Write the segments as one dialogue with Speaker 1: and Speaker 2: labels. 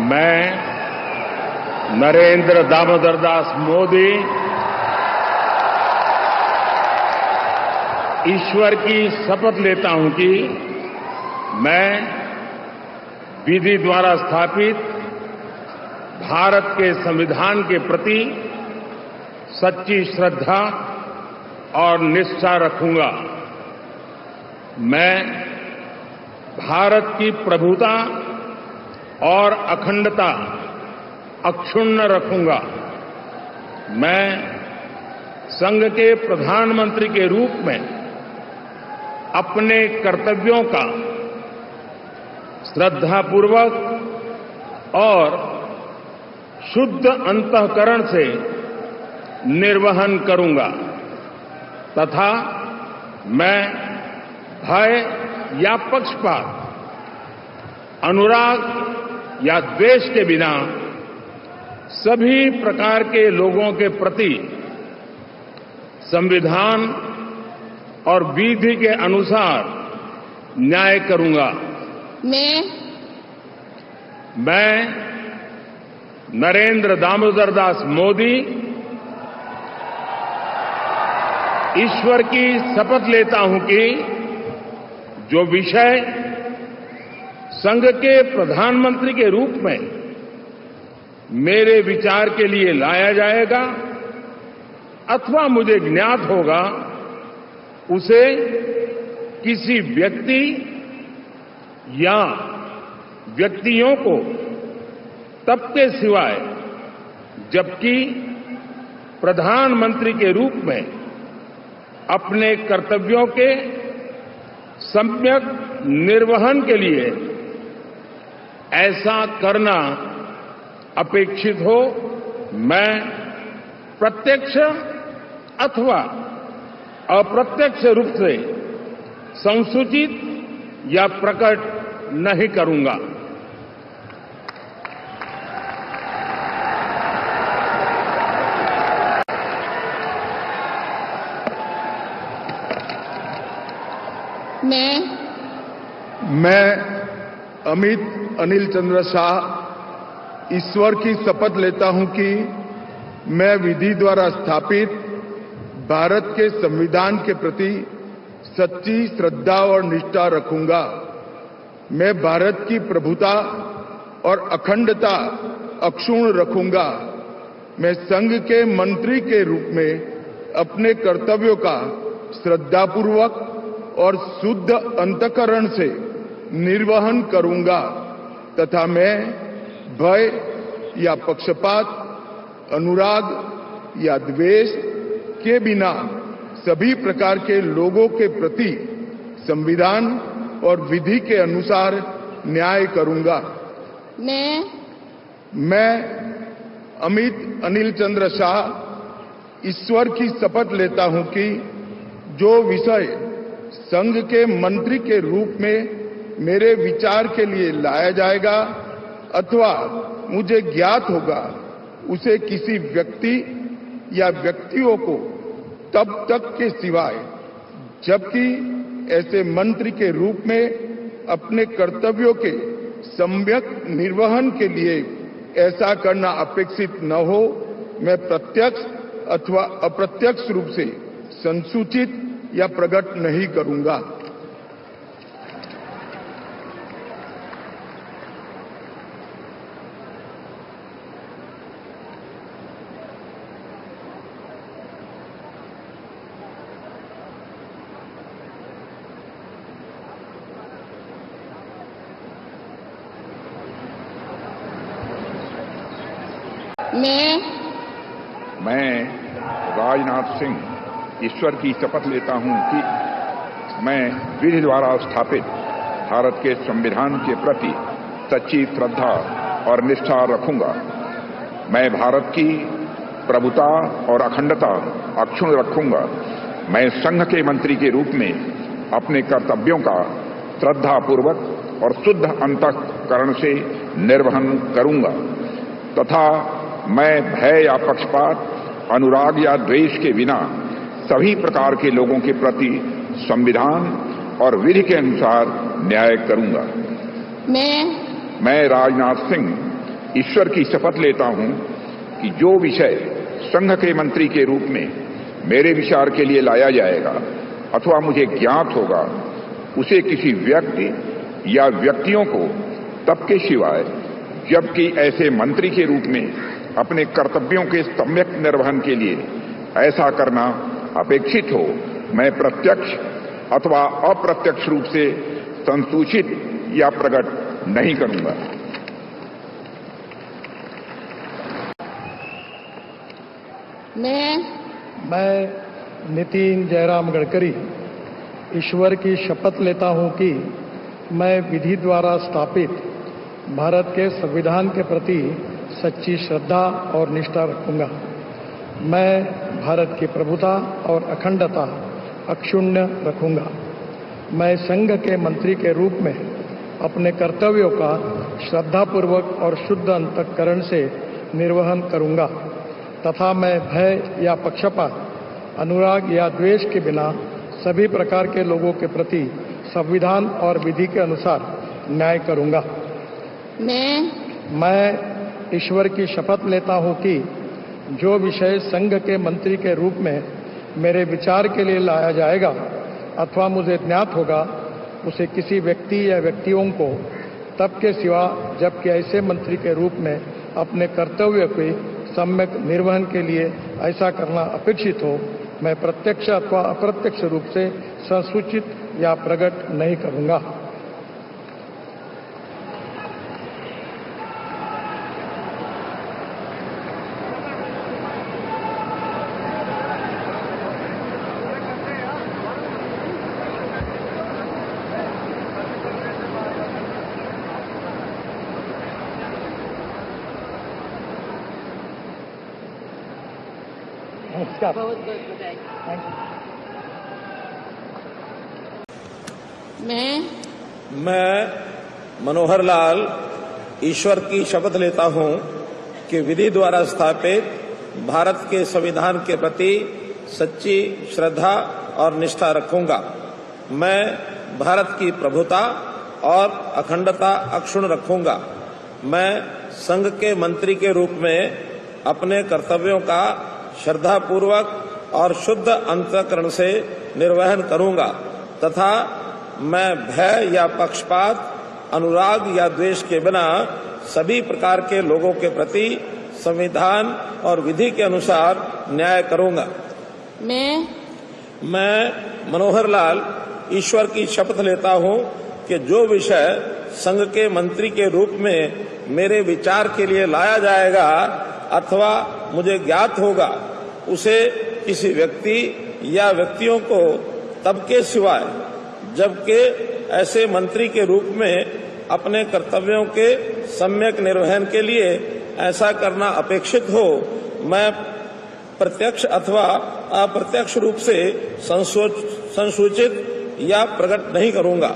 Speaker 1: मैं नरेंद्र दामोदर दास मोदी ईश्वर की शपथ लेता हूं कि मैं विधि द्वारा स्थापित भारत के संविधान के प्रति सच्ची श्रद्धा और निष्ठा रखूंगा। मैं भारत की प्रभुता और अखंडता अक्षुण्ण रखूंगा। मैं संघ के प्रधानमंत्री के रूप में अपने कर्तव्यों का श्रद्धापूर्वक और शुद्ध अंतःकरण से निर्वहन करूंगा तथा मैं भय या पक्षपात, अनुराग या द्वेष के बिना सभी प्रकार के लोगों के प्रति संविधान और विधि के अनुसार न्याय करूंगा। मैं नरेंद्र दामोदर दास मोदी ईश्वर की शपथ लेता हूं कि जो विषय संघ के प्रधानमंत्री के रूप में मेरे विचार के लिए लाया जाएगा अथवा मुझे ज्ञात होगा, उसे किसी व्यक्ति या व्यक्तियों को तब के सिवाय जबकि प्रधानमंत्री के रूप में अपने कर्तव्यों के सम्यक निर्वहन के लिए ऐसा करना अपेक्षित हो, मैं प्रत्यक्ष अथवा अप्रत्यक्ष रूप से संसूचित या प्रकट नहीं करूंगा।
Speaker 2: मैं अमित अनिल चंद्र शाह ईश्वर की शपथ लेता हूं कि मैं विधि द्वारा स्थापित भारत के संविधान के प्रति सच्ची श्रद्धा और निष्ठा रखूंगा। मैं भारत की प्रभुता और अखंडता अक्षुण्ण रखूंगा। मैं संघ के मंत्री के रूप में अपने कर्तव्यों का श्रद्धापूर्वक और शुद्ध अंतःकरण से निर्वहन करूंगा तथा मैं भय या पक्षपात, अनुराग या द्वेष के बिना सभी प्रकार के लोगों के प्रति संविधान और विधि के अनुसार न्याय करूंगा। मैं अमित अनिल चंद्र शाह ईश्वर की शपथ लेता हूं कि जो विषय संघ के मंत्री के रूप में मेरे विचार के लिए लाया जाएगा अथवा मुझे ज्ञात होगा, उसे किसी व्यक्ति या व्यक्तियों को तब तक के सिवाय जबकि ऐसे मंत्री के रूप में अपने कर्तव्यों के सम्यक निर्वहन के लिए ऐसा करना अपेक्षित न हो, मैं प्रत्यक्ष अथवा अप्रत्यक्ष रूप से संसूचित या प्रकट नहीं करूंगा।
Speaker 3: मैं राजनाथ सिंह ईश्वर की शपथ लेता हूं कि मैं विधि द्वारा स्थापित भारत के संविधान के प्रति सच्ची श्रद्धा और निष्ठा रखूंगा। मैं भारत की प्रभुता और अखंडता अक्षुण्ण रखूंगा। मैं संघ के मंत्री के रूप में अपने कर्तव्यों का श्रद्धापूर्वक और शुद्ध अंतःकरण से निर्वहन करूंगा तथा मैं भय या पक्षपात, अनुराग या द्वेष के बिना सभी प्रकार के लोगों के प्रति संविधान और विधि के अनुसार न्याय करूंगा।
Speaker 4: मैं
Speaker 3: राजनाथ सिंह ईश्वर की शपथ लेता हूं कि जो विषय संघ के मंत्री के रूप में मेरे विचार के लिए लाया जाएगा अथवा मुझे ज्ञात होगा, उसे किसी व्यक्ति या व्यक्तियों को तब के सिवाय जबकि ऐसे मंत्री के रूप में अपने कर्तव्यों के सम्यक निर्वहन के लिए ऐसा करना अपेक्षित हो, मैं प्रत्यक्ष अथवा अप्रत्यक्ष रूप से संसूचित या प्रकट नहीं करूंगा।
Speaker 4: मैं नितिन जयराम गडकरी ईश्वर की शपथ लेता हूं कि मैं विधि द्वारा स्थापित भारत के संविधान के प्रति सच्ची श्रद्धा और निष्ठा रखूंगा। मैं भारत की प्रभुता और अखंडता अक्षुण्ण रखूंगा। मैं संघ के मंत्री के रूप में अपने कर्तव्यों का श्रद्धापूर्वक और शुद्ध अंतःकरण से निर्वहन करूंगा तथा मैं भय या पक्षपात, अनुराग या द्वेष के बिना सभी प्रकार के लोगों के प्रति संविधान और विधि के अनुसार न्याय करूंगा। मैं ईश्वर की शपथ लेता हूं कि जो विषय संघ के मंत्री के रूप में मेरे विचार के लिए लाया जाएगा अथवा मुझे ज्ञात होगा, उसे किसी व्यक्ति या व्यक्तियों को तब के सिवा जबकि ऐसे मंत्री के रूप में अपने कर्तव्य के सम्यक निर्वहन के लिए ऐसा करना अपेक्षित हो, मैं प्रत्यक्ष अथवा अप्रत्यक्ष रूप से संसूचित या प्रकट नहीं करूंगा।
Speaker 5: बहुत बहुत बधाई।
Speaker 6: मैं मनोहर लाल ईश्वर की शपथ लेता हूं कि विधि द्वारा स्थापित भारत के संविधान के प्रति सच्ची श्रद्धा और निष्ठा रखूंगा। मैं भारत की प्रभुता और अखंडता अक्षुण्ण रखूंगा। मैं संघ के मंत्री के रूप में अपने कर्तव्यों का श्रद्धापूर्वक और शुद्ध अंतःकरण से निर्वहन करूंगा तथा मैं भय या पक्षपात, अनुराग या द्वेष के बिना सभी प्रकार के लोगों के प्रति संविधान और विधि के अनुसार न्याय करूंगा। मैं मनोहर लाल ईश्वर की शपथ लेता हूं कि जो विषय संघ के मंत्री के रूप में मेरे विचार के लिए लाया जाएगा अथवा मुझे ज्ञात होगा, उसे किसी व्यक्ति या व्यक्तियों को तब के सिवाय जबकि ऐसे मंत्री के रूप में अपने कर्तव्यों के सम्यक निर्वहन के लिए ऐसा करना अपेक्षित हो, मैं प्रत्यक्ष अथवा अप्रत्यक्ष रूप से संसूचित या प्रकट नहीं करूंगा।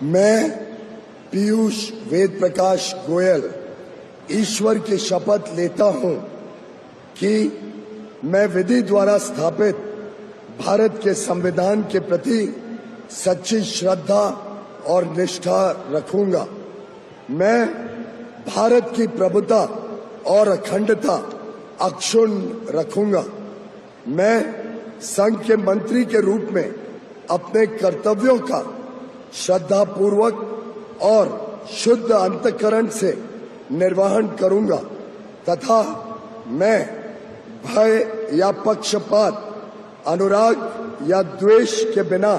Speaker 7: मैं पीयूष वेद प्रकाश गोयल ईश्वर की शपथ लेता हूं कि मैं विधि द्वारा स्थापित भारत के संविधान के प्रति सच्ची श्रद्धा और निष्ठा रखूंगा। मैं भारत की प्रभुता और अखंडता अक्षुण्ण रखूंगा। मैं संघ के मंत्री के रूप में अपने कर्तव्यों का श्रद्धापूर्वक और शुद्ध अंतःकरण से निर्वहन करूंगा तथा मैं भय या पक्षपात, अनुराग या द्वेष के बिना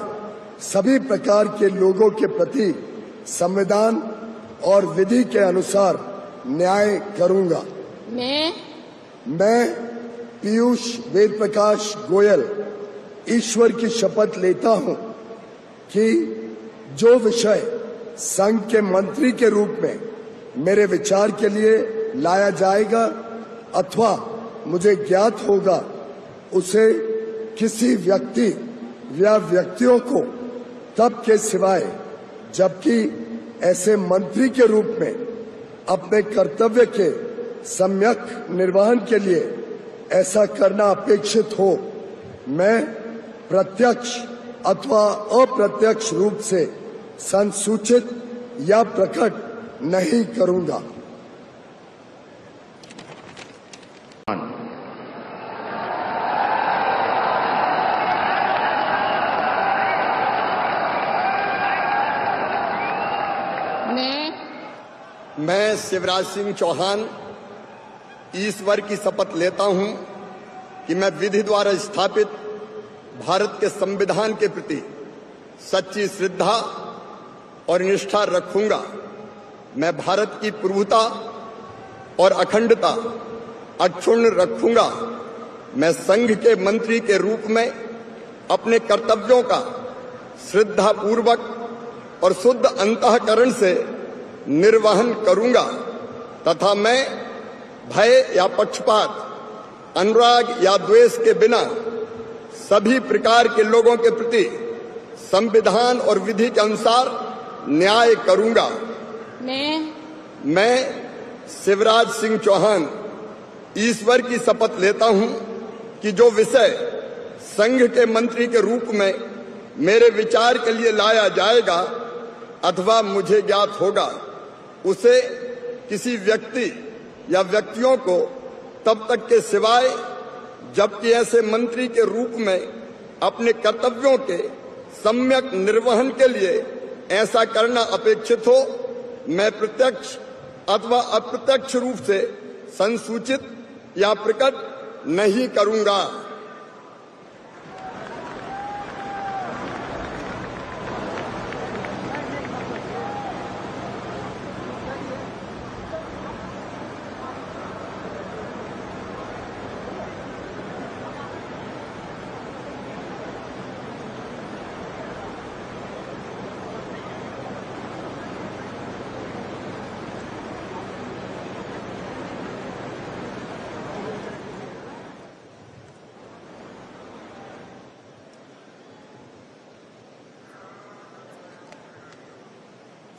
Speaker 7: सभी प्रकार के लोगों के प्रति संविधान और विधि के अनुसार न्याय करूंगा। मैं पीयूष वेद प्रकाश गोयल ईश्वर की शपथ लेता हूं कि जो विषय संघ के मंत्री के रूप में मेरे विचार के लिए लाया जाएगा अथवा मुझे ज्ञात होगा उसे किसी व्यक्ति या व्यक्तियों को तब के सिवाय जबकि ऐसे मंत्री के रूप में अपने कर्तव्य के सम्यक निर्वहन के लिए ऐसा करना अपेक्षित हो, मैं प्रत्यक्ष अथवा अप्रत्यक्ष रूप से संसूचित या प्रकट नहीं करूंगा।
Speaker 5: मैं शिवराज सिंह चौहान ईश्वर की शपथ लेता हूं कि मैं विधि द्वारा स्थापित भारत के संविधान के प्रति सच्ची श्रद्धा और निष्ठा रखूंगा। मैं भारत की प्रभुता और अखंडता अक्षुण्ण रखूंगा। मैं संघ के मंत्री के रूप में अपने कर्तव्यों का श्रद्धापूर्वक और शुद्ध अंतःकरण से निर्वहन करूंगा तथा मैं भय या पक्षपात, अनुराग या द्वेष के बिना सभी प्रकार के लोगों के प्रति संविधान और विधि के अनुसार न्याय करूंगा। मैं शिवराज सिंह चौहान ईश्वर की शपथ लेता हूं कि जो विषय संघ के मंत्री के रूप में मेरे विचार के लिए लाया जाएगा अथवा मुझे ज्ञात होगा उसे किसी व्यक्ति या व्यक्तियों को तब तक के सिवाय जबकि ऐसे मंत्री के रूप में अपने कर्तव्यों के सम्यक निर्वहन के लिए ऐसा करना अपेक्षित हो, मैं प्रत्यक्ष अथवा अप्रत्यक्ष रूप से संसूचित या प्रकट नहीं करूंगा।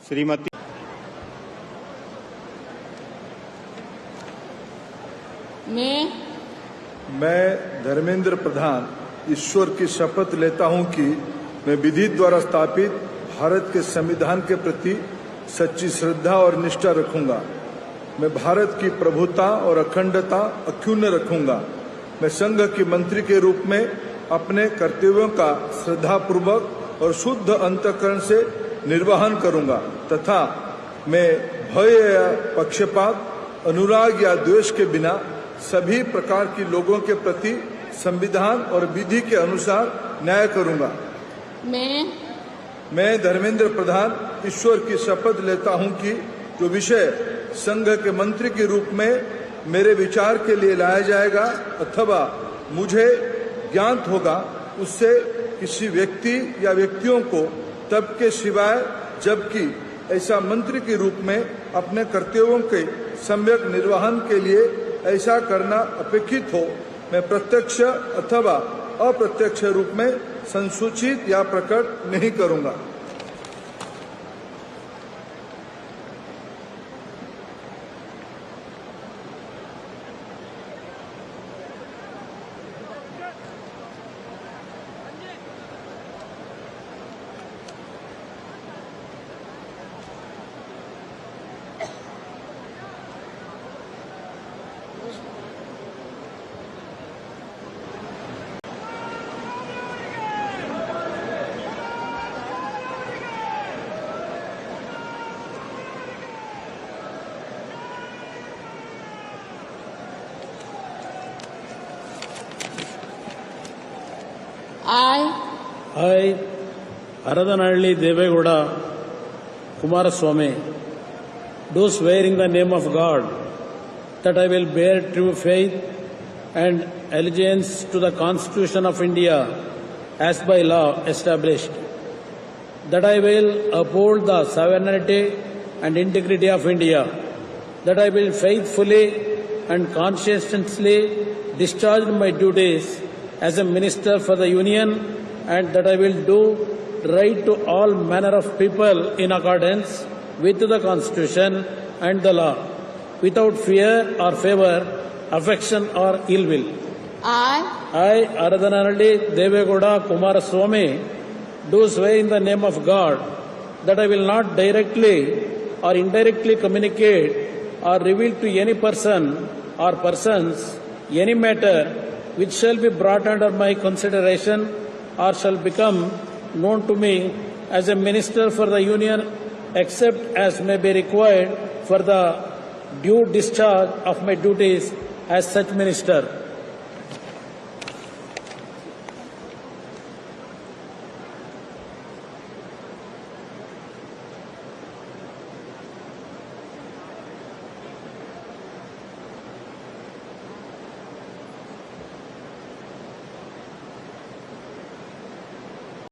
Speaker 8: श्रीमती
Speaker 2: मैं धर्मेंद्र प्रधान ईश्वर की शपथ लेता हूं कि मैं विधि द्वारा स्थापित भारत के संविधान के प्रति सच्ची श्रद्धा और निष्ठा रखूंगा। मैं भारत की प्रभुता और अखंडता अक्षुण्ण रखूंगा। मैं संघ के मंत्री के रूप में अपने कर्तव्यों का श्रद्धापूर्वक और शुद्ध अंतःकरण से निर्वहन करूंगा तथा मैं भय या पक्षपात, अनुराग या द्वेष के बिना सभी प्रकार के लोगों के प्रति संविधान और विधि के अनुसार न्याय करूंगा। मैं धर्मेंद्र प्रधान ईश्वर की शपथ लेता हूं कि जो विषय संघ के मंत्री के रूप में मेरे विचार के लिए लाया जाएगा अथवा मुझे ज्ञात होगा उससे किसी व्यक्ति या व्यक्तियों को तब के सिवाय जबकि ऐसा मंत्री के रूप में अपने कर्तव्यों के सम्यक निर्वहन के लिए ऐसा करना अपेक्षित हो, मैं प्रत्यक्ष अथवा अप्रत्यक्ष रूप में संसूचित या प्रकट नहीं करूंगा।
Speaker 9: I, Haradanalli Devegowda Kumaraswamy, do swear in the name of God that I will bear true faith and allegiance to the Constitution of India as by law established, that I will uphold the sovereignty and integrity of India, that I will faithfully and conscientiously discharge my duties as a Minister for the Union, and that I will do right to all manner of people in accordance with the Constitution and the law, without fear or favor, affection or ill will. I, Aradhanalli Devegowda Kumaraswamy, do swear in the name of God that I will not directly or indirectly communicate or reveal to any person or persons any matter which shall be brought under my consideration or shall become known to me as a Minister for the Union, except as may be required for the due discharge of my duties as such Minister.